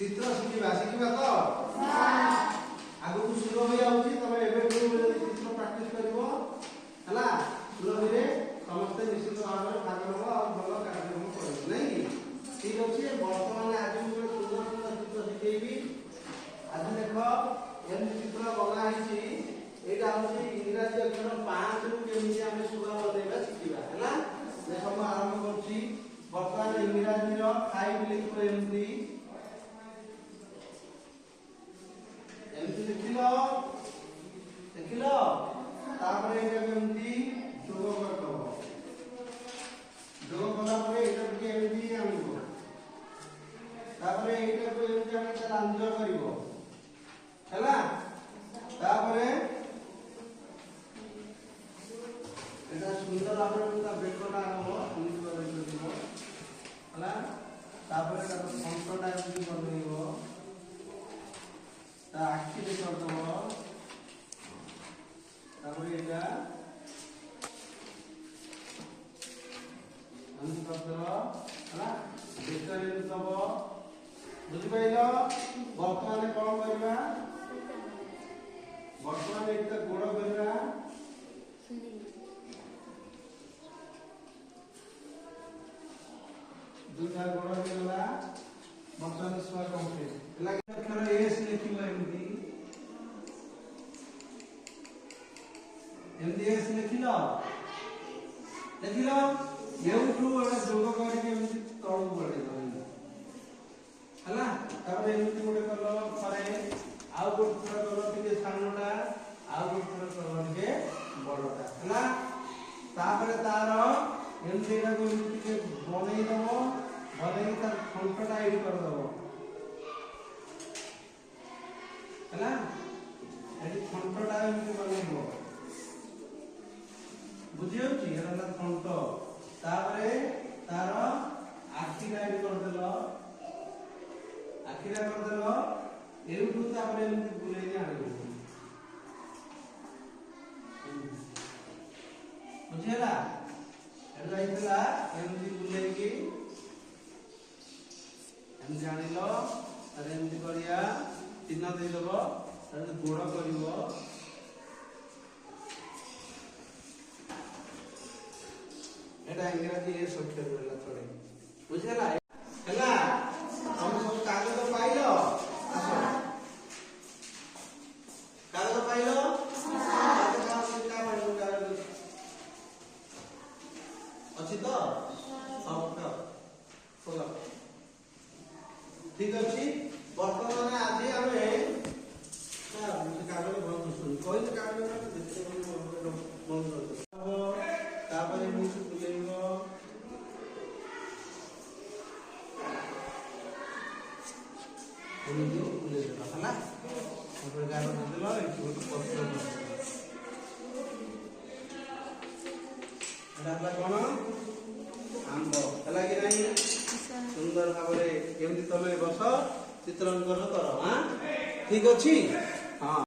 चित्र शिखिबा शिखिबा तो आगु को सुरो हो जाउची तमे एबे चित्र प्रैक्टिस करिवो हला सुरो रे समस्त निश्चित भाव में भाग नबो और भलो कार्यक्रम करिवो नहीं ठीक अछि वर्तमान आज हम सुंदर सुंदर चित्र शिखेबी आज देखो एम चित्र बना हिची एटा होची इंग्रजी अक्षर 5 रु केमिति हम सुबह बनेबा शिखिबा हला देखो हम आरंभ करछि वर्तमान इंग्रजी रो 5 लिखो एमती लिखिलो तापर एटा केमती जोग करतो जोग कला परे एटा केमती आनिबो तापर एटा को एमती हम तार आंसर करिवो हैला तापर एटा सुंदर भाबरे ता बेकटा हबो सुंदर देखिबो हैला तापर एटा संकटा एमती बनइबो ता आखि दे कर दो तापर एटा हम कर दो हला बेकर दबो बुझि पाइलो वर्तमान कोन करबा वर्तमान एटा गोड़ करबा दुटा गोड़ केला वर्तमान स्वर कंप्लीट लागे अक्षर एस लिखिबो एमडी एस लिखिलो एउठू एटा जोग करके एमडी तळु पड़े हला तापर एमडी गोटे कलो परे आउ गोटे थोड़ा कलो टिके सानोटा आउ गोटे थोड़ा कलो टिके बड़टा हला तापर तार एमडी एटा को टिके बनै दबो बनै तार फंटटा एड कर दबो हला एडी फंटटा एमडी बनैबो बुझियो छी एला फंट तापरे तार आखि लाइट कर देलो आखिरा कर देलो एउठू तापरे एमती बुलेई ने आनिबो बुझियला एला इतला एमती बुलेई की हम जानिलो अरे एमती करिया चिन्ह दे देबो तारे गोड़ करिवो एटा इंग्रजी ए अक्षर वाला थोड़े बुझला हैला हम सब कागज पाइलो आसो कागज पाइलो अछि तो सब खोलो ठीक अछि वर्तमान आज हमें कागज बहुत सुन कोई कागज देखते मन तापर मुझे बुलेइबो एमदी बुलेइबो हला ऊपर गारो देलो एठो पत्र डाबला कोन आंबो हला कि नाही सुंदर भाबरे एमदी तमे बस चित्रण करो हां ठीक अछि हां।